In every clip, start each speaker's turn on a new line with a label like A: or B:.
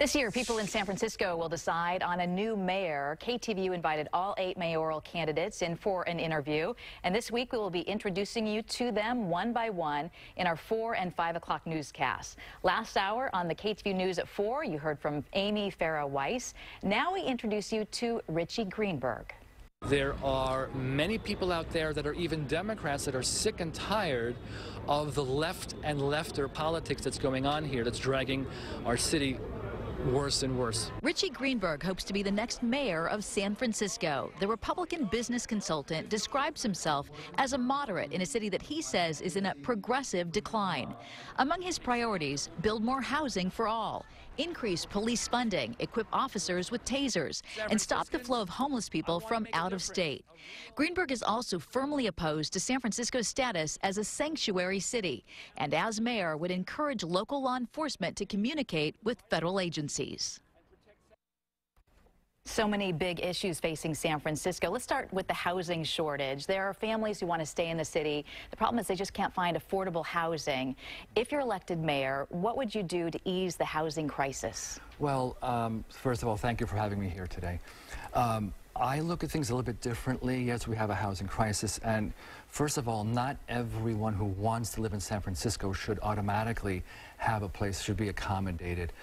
A: This year, people in San Francisco will decide on a new mayor. KTVU invited all 8 mayoral candidates in for an interview. And this week, we will be introducing you to them one by one in our 4 and 5 o'clock newscasts. Last hour on the KTVU News at 4, you heard from Amy Farah Weiss. Now we introduce you to Richie Greenberg.
B: There are many people out there that are even Democrats that are sick and tired of the left and lefter politics that's going on here that's dragging our city worse and worse.
C: Richie Greenberg hopes to be the next mayor of San Francisco. The Republican business consultant describes himself as a moderate in a city that he says is in a progressive decline. Among his priorities, build more housing for all, increase police funding, equip officers with tasers, and stop the flow of homeless people from out of state. Greenberg is also firmly opposed to San Francisco's status as a sanctuary city, and as mayor would encourage local law enforcement to communicate with federal agencies.
A: So many big issues facing San Francisco. Let's start with the housing shortage. There are families who want to stay in the city. The problem is they just can't find affordable housing. If you're elected mayor, what would you do to ease the housing crisis?
D: Well, first of all, thank you for having me here today. I look at things a little bit differently. Yes, we have a housing crisis, and first of all, not everyone who wants to live in San Francisco should automatically have a place, should be accommodated.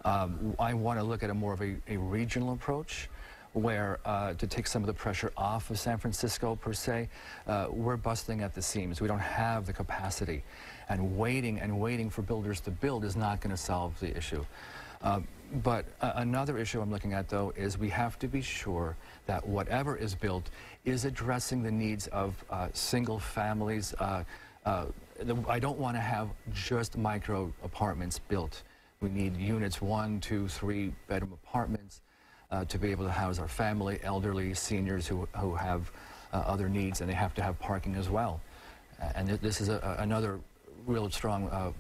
D: I want to look at more of a regional approach where to take some of the pressure off of San Francisco per se. We're busting at the seams. We don't have the capacity, and waiting for builders to build is not going to solve the issue. But another issue I'm looking at, though, is we have to be sure that whatever is built is addressing the needs of single families. I don't want to have just micro apartments built. We need units, 1, 2, 3 bedroom apartments to be able to house our family, elderly, seniors who have other needs, and they have to have parking as well. And this is another real strong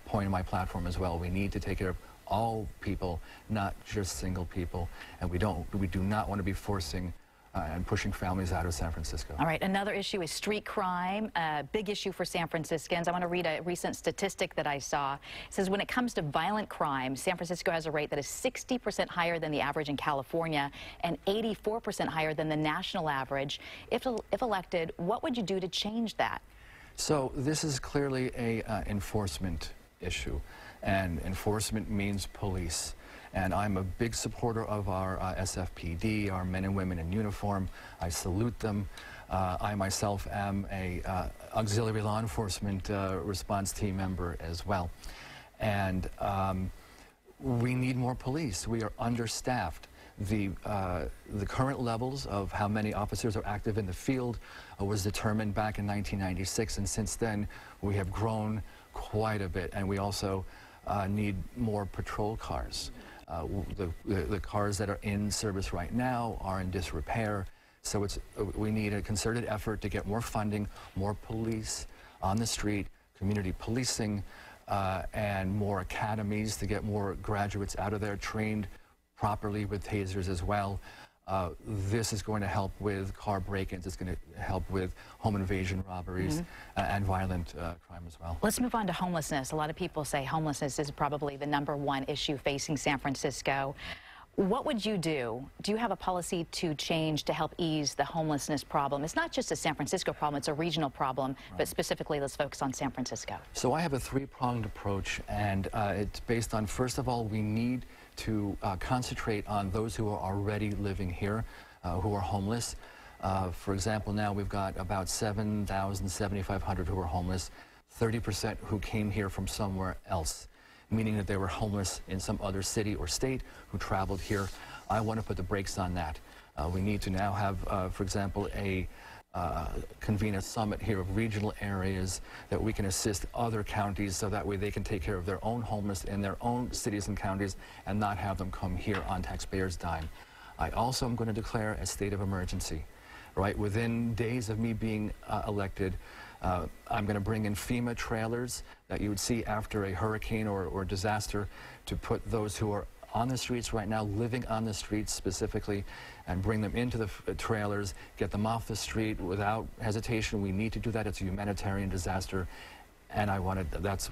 D: point in my platform as well. We need to take care of all people, not just single people, and we do not want to be forcing and pushing families out of San Francisco.
A: All right, another issue is street crime, a big issue for San Franciscans. I want to read a recent statistic that I saw. It says when it comes to violent crime, San Francisco has a rate that is 60% higher than the average in California and 84% higher than the national average. If elected, what would you do to change that?
D: So this is clearly a enforcement issue, and enforcement means police. And I'm a big supporter of our SFPD, our men and women in uniform. I salute them. I myself am a auxiliary law enforcement response team member as well. And we need more police. We are understaffed. The current levels of how many officers are active in the field was determined back in 1996, and since then we have grown quite a bit, and we also need more patrol cars. The cars that are in service right now are in disrepair, so we need a concerted effort to get more funding, more police on the street, community policing, and more academies to get more graduates out of there trained properly with tasers as well. This is going to help with car break-ins. It's going to help with home invasion robberies and violent crime as well.
A: Let's move on to homelessness. A lot of people say homelessness is probably the #1 issue facing San Francisco. What would you do? Do you have a policy to change to help ease the homelessness problem? It's not just a San Francisco problem, it's a regional problem, but specifically let's focus on San Francisco.
D: So I have a 3-pronged approach, and it's based on, first of all, we need to concentrate on those who are already living here, who are homeless. For example, now we've got about 7,500 who are homeless, 30% who came here from somewhere else, meaning that they were homeless in some other city or state who traveled here. I want to put the brakes on that. We need to now have, for example, convene a summit here of regional areas that we can assist other counties so that way they can take care of their own homeless in their own cities and counties and not have them come here on taxpayers' dime. I also am going to declare a state of emergency. Right, within days of me being elected, I'm going to bring in FEMA trailers that you would see after a hurricane or disaster to put those who are on the streets right now, living on the streets specifically, and bring them into the trailers, get them off the street without hesitation. We need to do that. It's a humanitarian disaster. And I wanted, that's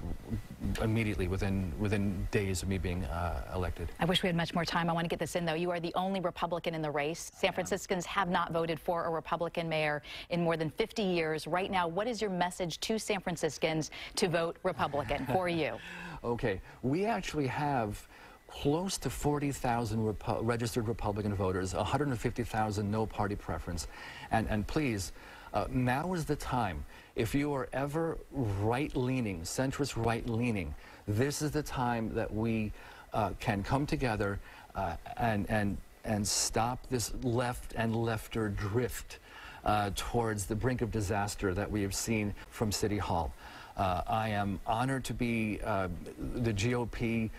D: immediately within days of me being elected.
A: I wish we had much more time. I want to get this in, though. You are the only Republican in the race. San Franciscans have not voted for a Republican mayor in more than 50 years. Right now, what is your message to San Franciscans to vote Republican for you?
D: Okay, we actually have close to 40,000 registered Republican voters, 150,000 no party preference. And please, now is the time. If you are ever right-leaning, centrist right-leaning, this is the time that we can come together and stop this left and lefter drift towards the brink of disaster that we have seen from City Hall. I am honored to be the GOP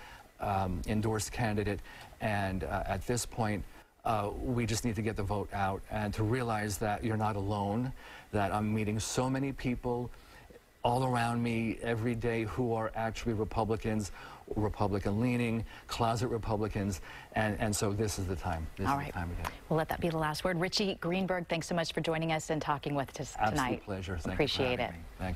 D: endorsed candidate, and at this point, we just need to get the vote out and to realize that you're not alone, that I'm meeting so many people all around me every day who are actually Republicans, Republican-leaning, closet Republicans, and so this is the time. This is the time again.
A: Well, let that be the last word. Richie Greenberg, thanks so much for joining us and talking with us tonight.
D: Absolute pleasure. Thank
A: Appreciate
D: you for
A: it.
D: having me. Thank you.